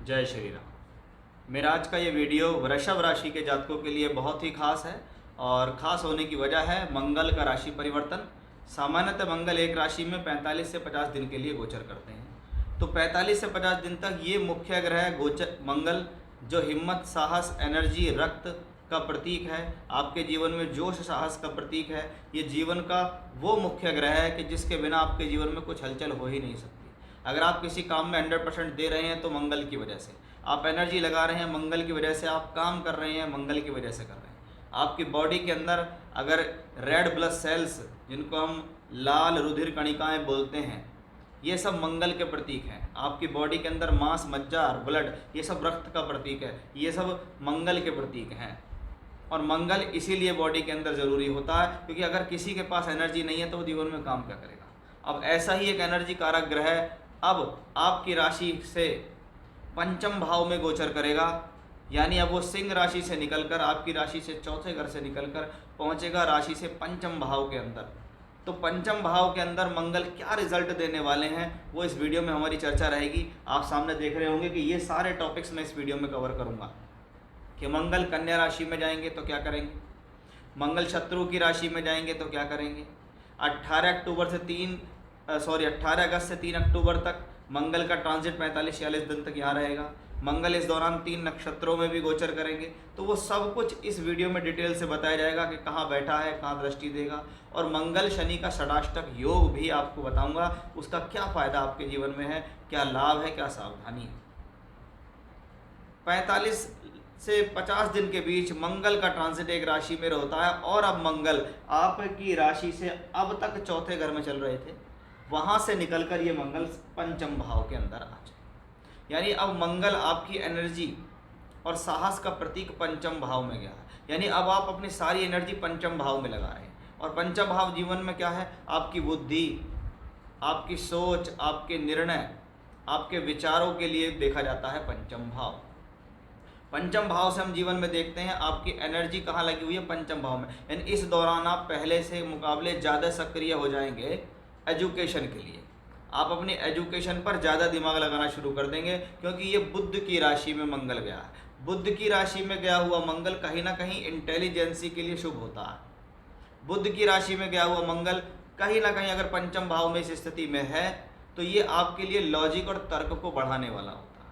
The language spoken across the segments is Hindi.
जय श्री राम। मेरा आज का ये वीडियो वृषभ राशि के जातकों के लिए बहुत ही खास है और ख़ास होने की वजह है मंगल का राशि परिवर्तन। सामान्यतः मंगल एक राशि में 45 से 50 दिन के लिए गोचर करते हैं। तो 45 से 50 दिन तक ये मुख्य ग्रह गोचर मंगल, जो हिम्मत, साहस, एनर्जी, रक्त का प्रतीक है, आपके जीवन में जोश साहस का प्रतीक है। ये जीवन का वो मुख्य ग्रह है कि जिसके बिना आपके जीवन में कुछ हलचल हो ही नहीं सकती। अगर आप किसी काम में 100% दे रहे हैं तो मंगल की वजह से, आप एनर्जी लगा रहे हैं मंगल की वजह से, आप काम कर रहे हैं मंगल की वजह से कर रहे हैं। आपकी बॉडी के अंदर अगर रेड ब्लड सेल्स, जिनको हम लाल रुधिर कणिकाएं बोलते हैं, ये सब मंगल के प्रतीक हैं। आपकी बॉडी के अंदर मांस, मज्जा और ब्लड, ये सब रक्त का प्रतीक है, ये सब मंगल के प्रतीक हैं। और मंगल इसीलिए बॉडी के अंदर ज़रूरी होता है क्योंकि अगर किसी के पास एनर्जी नहीं है तो वो जीवन में काम क्या करेगा। अब ऐसा ही एक एनर्जी कारक ग्रह अब आपकी राशि से पंचम भाव में गोचर करेगा, यानी अब वो सिंह राशि से निकलकर, आपकी राशि से चौथे घर से निकलकर पहुंचेगा राशि से पंचम भाव के अंदर। तो पंचम भाव के अंदर मंगल क्या रिजल्ट देने वाले हैं वो इस वीडियो में हमारी चर्चा रहेगी। आप सामने देख रहे होंगे कि ये सारे टॉपिक्स मैं इस वीडियो में कवर करूंगा कि मंगल कन्या राशि में जाएंगे तो क्या करेंगे, मंगल शत्रु की राशि में जाएंगे तो क्या करेंगे। 18 अगस्त से 3 अक्टूबर तक मंगल का ट्रांजिट 45-46 दिन तक यहाँ रहेगा। मंगल इस दौरान 3 नक्षत्रों में भी गोचर करेंगे। तो वो सब कुछ इस वीडियो में डिटेल से बताया जाएगा कि कहाँ बैठा है, कहाँ दृष्टि देगा, और मंगल शनि का षडाष्टक योग भी आपको बताऊंगा, उसका क्या फ़ायदा आपके जीवन में है, क्या लाभ है, क्या सावधानी है। 45 से 50 दिन के बीच मंगल का ट्रांजिट एक राशि में होता है और अब मंगल आपकी राशि से अब तक चौथे घर में चल रहे थे, वहाँ से निकलकर ये मंगल पंचम भाव के अंदर आ जाए, यानी अब मंगल आपकी एनर्जी और साहस का प्रतीक पंचम भाव में गया है। यानी अब आप अपनी सारी एनर्जी पंचम भाव में लगा रहे हैं। और पंचम भाव जीवन में क्या है, आपकी बुद्धि, आपकी सोच, आपके निर्णय, आपके विचारों के लिए देखा जाता है पंचम भाव। पंचम भाव से हम जीवन में देखते हैं आपकी एनर्जी कहाँ लगी हुई है, पंचम भाव में। यानी इस दौरान आप पहले से मुकाबले ज़्यादा सक्रिय हो जाएंगे एजुकेशन के लिए। आप अपनी एजुकेशन पर ज़्यादा दिमाग लगाना शुरू कर देंगे क्योंकि ये बुध की राशि में मंगल गया है। बुध की राशि में गया हुआ मंगल कहीं ना कहीं इंटेलिजेंसी के लिए शुभ होता है। बुध की राशि में गया हुआ मंगल कहीं ना कहीं अगर पंचम भाव में इस स्थिति में है तो ये आपके लिए लॉजिक और तर्क को बढ़ाने वाला होता है।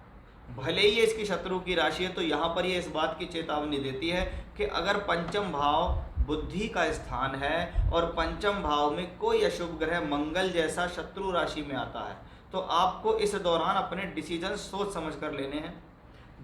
भले ही ये इसकी शत्रु की राशि है तो यहाँ पर ये इस बात की चेतावनी देती है कि अगर पंचम भाव बुद्धि का स्थान है और पंचम भाव में कोई अशुभ ग्रह मंगल जैसा शत्रु राशि में आता है तो आपको इस दौरान अपने डिसीजन सोच समझ कर लेने हैं,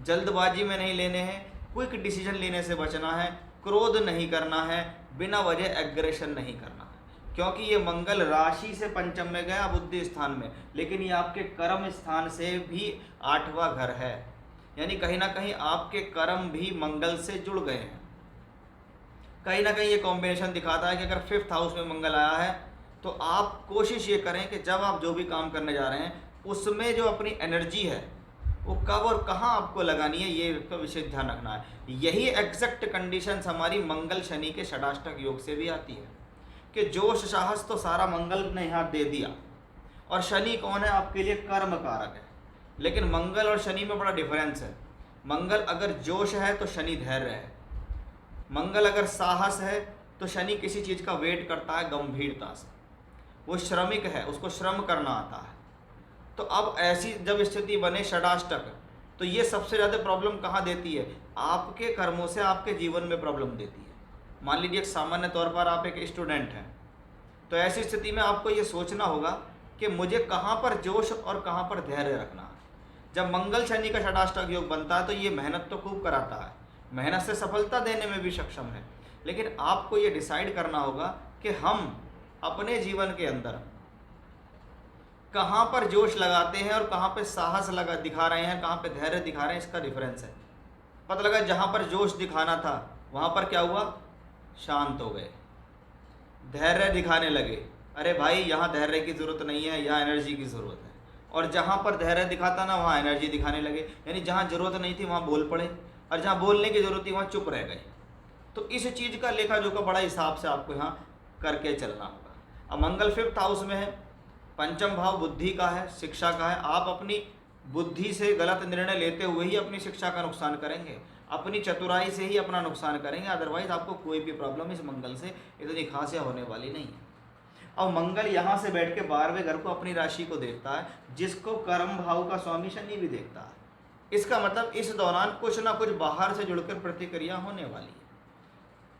जल्दबाजी में नहीं लेने हैं, क्विक डिसीजन लेने से बचना है, क्रोध नहीं करना है, बिना वजह एग्रेशन नहीं करना है। क्योंकि ये मंगल राशि से पंचम में गया बुद्धि स्थान में, लेकिन ये आपके कर्म स्थान से भी 8वां घर है, यानी कहीं ना कहीं आपके कर्म भी मंगल से जुड़ गए हैं। कहीं ना कहीं ये कॉम्बिनेशन दिखाता है कि अगर 5th हाउस में मंगल आया है तो आप कोशिश ये करें कि जब आप जो भी काम करने जा रहे हैं उसमें जो अपनी एनर्जी है वो कब और कहाँ आपको लगानी है, ये तो विशेष ध्यान रखना है। यही एग्जैक्ट कंडीशंस हमारी मंगल शनि के षडाष्टक योग से भी आती है कि जोश साहस तो सारा मंगल ने यहाँ दे दिया। और शनि कौन है, आपके लिए कर्म कारक है। लेकिन मंगल और शनि में बड़ा डिफरेंस है। मंगल अगर जोश है तो शनि धैर्य है, मंगल अगर साहस है तो शनि किसी चीज़ का वेट करता है गंभीरता से, वो श्रमिक है, उसको श्रम करना आता है। तो अब ऐसी जब स्थिति बने षडाष्टक, तो ये सबसे ज़्यादा प्रॉब्लम कहाँ देती है, आपके कर्मों से आपके जीवन में प्रॉब्लम देती है। मान लीजिए एक सामान्य तौर पर आप एक स्टूडेंट हैं, तो ऐसी स्थिति में आपको ये सोचना होगा कि मुझे कहाँ पर जोश और कहाँ पर धैर्य रखना है। जब मंगल शनि का षडाष्टक योग बनता है तो ये मेहनत तो खूब कराता है, मेहनत से सफलता देने में भी सक्षम है, लेकिन आपको ये डिसाइड करना होगा कि हम अपने जीवन के अंदर कहाँ पर जोश लगाते हैं और कहाँ पे साहस दिखा रहे हैं, कहाँ पे धैर्य दिखा रहे हैं, इसका डिफरेंस है। पता लगा जहाँ पर जोश दिखाना था वहाँ पर क्या हुआ, शांत हो गए, धैर्य दिखाने लगे। अरे भाई यहाँ धैर्य की ज़रूरत नहीं है, यहाँ एनर्जी की ज़रूरत है। और जहाँ पर धैर्य दिखाता ना वहाँ एनर्जी दिखाने लगे, यानी जहाँ ज़रूरत नहीं थी वहाँ बोल पड़े और जहाँ बोलने की ज़रूरत थी वहाँ चुप रह गए। तो इस चीज़ का लेखा जोखा बड़ा हिसाब से आपको यहाँ करके चलना होगा। अब मंगल 5th हाउस में है, पंचम भाव बुद्धि का है, शिक्षा का है। आप अपनी बुद्धि से गलत निर्णय लेते हुए ही अपनी शिक्षा का नुकसान करेंगे, अपनी चतुराई से ही अपना नुकसान करेंगे। अदरवाइज आपको कोई भी प्रॉब्लम इस मंगल से इतनी खास या होने वाली नहीं है। अब मंगल यहाँ से बैठ के 12वें घर को अपनी राशि को देखता है, जिसको कर्म भाव का स्वामी शनि भी देखता है। इसका मतलब इस दौरान कुछ ना कुछ बाहर से जुड़कर प्रतिक्रिया होने वाली है।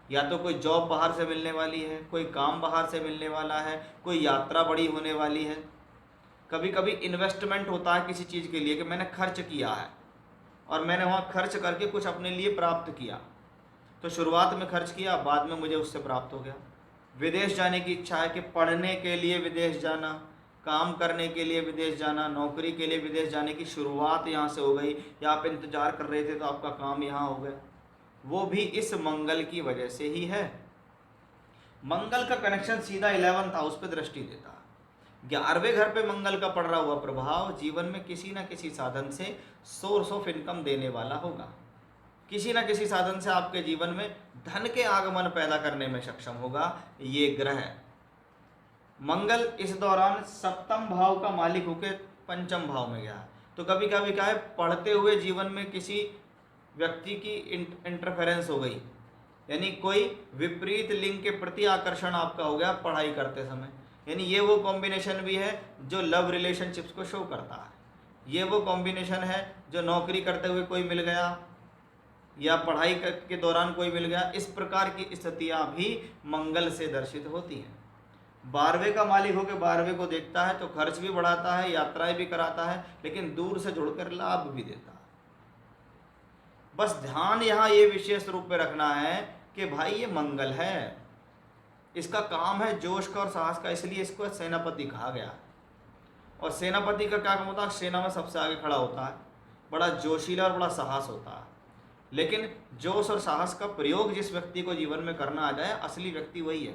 या तो कोई जॉब बाहर से मिलने वाली है, कोई काम बाहर से मिलने वाला है, कोई यात्रा बड़ी होने वाली है। कभी कभी इन्वेस्टमेंट होता है किसी चीज़ के लिए कि मैंने खर्च किया है और मैंने वहाँ खर्च करके कुछ अपने लिए प्राप्त किया। तो शुरुआत में खर्च किया, बाद में मुझे उससे प्राप्त हो गया। विदेश जाने की इच्छा है कि पढ़ने के लिए विदेश जाना, काम करने के लिए विदेश जाना, नौकरी के लिए विदेश जाने की शुरुआत यहाँ से हो गई, या आप इंतजार कर रहे थे तो आपका काम यहाँ हो गया, वो भी इस मंगल की वजह से ही है। मंगल का कनेक्शन सीधा 11th हाउस पे दृष्टि देता है। 11वें घर पे मंगल का पड़ रहा हुआ प्रभाव जीवन में किसी न किसी साधन से सोर्स ऑफ इनकम देने वाला होगा। किसी न किसी साधन से आपके जीवन में धन के आगमन पैदा करने में सक्षम होगा ये ग्रह। मंगल इस दौरान 7म भाव का मालिक होकर 5म भाव में गया। तो कभी कभी क्या है, पढ़ते हुए जीवन में किसी व्यक्ति की इंटरफेरेंस हो गई, यानी कोई विपरीत लिंग के प्रति आकर्षण आपका हो गया पढ़ाई करते समय। यानी ये वो कॉम्बिनेशन भी है जो लव रिलेशनशिप्स को शो करता है। ये वो कॉम्बिनेशन है जो नौकरी करते हुए कोई मिल गया या पढ़ाई के दौरान कोई मिल गया। इस प्रकार की स्थितियाँ भी मंगल से दर्शित होती हैं। 12वें का मालिक होकर 12वें को देखता है तो खर्च भी बढ़ाता है, यात्राएं भी कराता है, लेकिन दूर से जुड़कर लाभ भी देता है। बस ध्यान यहाँ ये विशेष रूप में रखना है कि भाई ये मंगल है, इसका काम है जोश का और साहस का, इसलिए इसको सेनापति कहा गया। और सेनापति का क्या काम होता है, सेना में सबसे आगे खड़ा होता है, बड़ा जोशीला और बड़ा साहस होता है। लेकिन जोश और साहस का प्रयोग जिस व्यक्ति को जीवन में करना आ जाए, असली व्यक्ति वही है।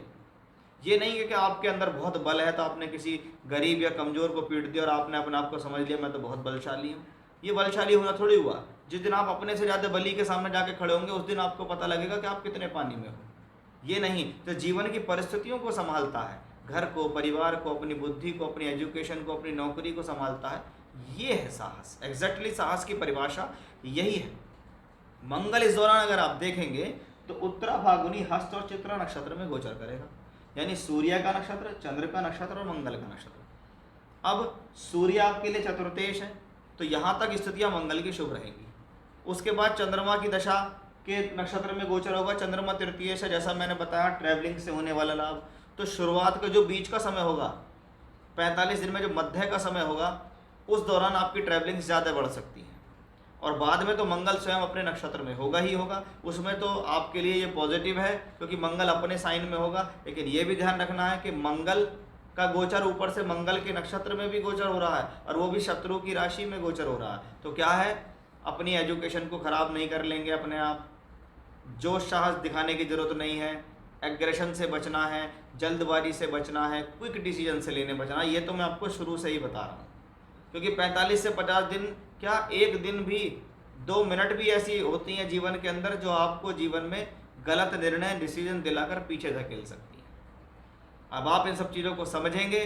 ये नहीं है कि आपके अंदर बहुत बल है तो आपने किसी गरीब या कमज़ोर को पीट दिया और आपने अपने आप को समझ लिया मैं तो बहुत बलशाली हूँ। ये बलशाली होना थोड़ी हुआ। जिस दिन आप अपने से ज़्यादा बली के सामने जाके खड़े होंगे उस दिन आपको पता लगेगा कि आप कितने पानी में हो। ये नहीं, तो जीवन की परिस्थितियों को संभालता है, घर को, परिवार को, अपनी बुद्धि को, अपनी एजुकेशन को, अपनी नौकरी को संभालता है, ये है साहस। एग्जैक्टली साहस की परिभाषा यही है। मंगल इस दौरान अगर आप देखेंगे तो उत्तरा, फाल्गुनी, हस्त और चित्रा नक्षत्र में गोचर करेगा, यानी सूर्य का नक्षत्र, चंद्र का नक्षत्र और मंगल का नक्षत्र। अब सूर्य आपके लिए चतुर्थेश है तो यहाँ तक स्थितियाँ मंगल की शुभ रहेंगी। उसके बाद चंद्रमा की दशा के नक्षत्र में गोचर होगा, चंद्रमा तृतीयेश है, जैसा मैंने बताया ट्रैवलिंग से होने वाला लाभ। तो शुरुआत का जो बीच का समय होगा 45 दिन में जो मध्य का समय होगा उस दौरान आपकी ट्रैवलिंग ज़्यादा बढ़ सकती है। और बाद में तो मंगल स्वयं अपने नक्षत्र में होगा ही होगा, उसमें तो आपके लिए ये पॉजिटिव है क्योंकि मंगल अपने साइन में होगा। लेकिन ये भी ध्यान रखना है कि मंगल का गोचर ऊपर से मंगल के नक्षत्र में भी गोचर हो रहा है और वो भी शत्रु की राशि में गोचर हो रहा है। तो क्या है, अपनी एजुकेशन को ख़राब नहीं कर लेंगे अपने आप, जोश साहस दिखाने की ज़रूरत नहीं है, एग्रेशन से बचना है, जल्दबाजी से बचना है, क्विक डिसीजन से लेने बचना है। ये तो मैं आपको शुरू से ही बता रहा हूँ क्योंकि 45 से 50 दिन क्या, एक दिन भी, 2 मिनट भी ऐसी होती हैं जीवन के अंदर जो आपको जीवन में गलत निर्णय, डिसीजन दिलाकर पीछे धकेल सकती हैं। अब आप इन सब चीज़ों को समझेंगे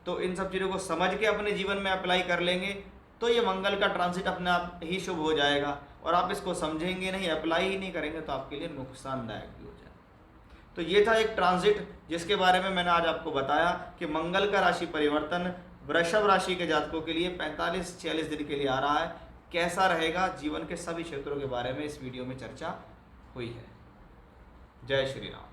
तो इन सब चीज़ों को समझ के अपने जीवन में अप्लाई कर लेंगे तो ये मंगल का ट्रांसिट अपने आप ही शुभ हो जाएगा। और आप इसको समझेंगे नहीं, अप्लाई ही नहीं करेंगे तो आपके लिए नुकसानदायक भी हो जाएगा। तो ये था एक ट्रांजिट जिसके बारे में मैंने आज आपको बताया कि मंगल का राशि परिवर्तन वृषभ राशि के जातकों के लिए 45-46 दिन के लिए आ रहा है। कैसा रहेगा, जीवन के सभी क्षेत्रों के बारे में इस वीडियो में चर्चा हुई है। जय श्री राम।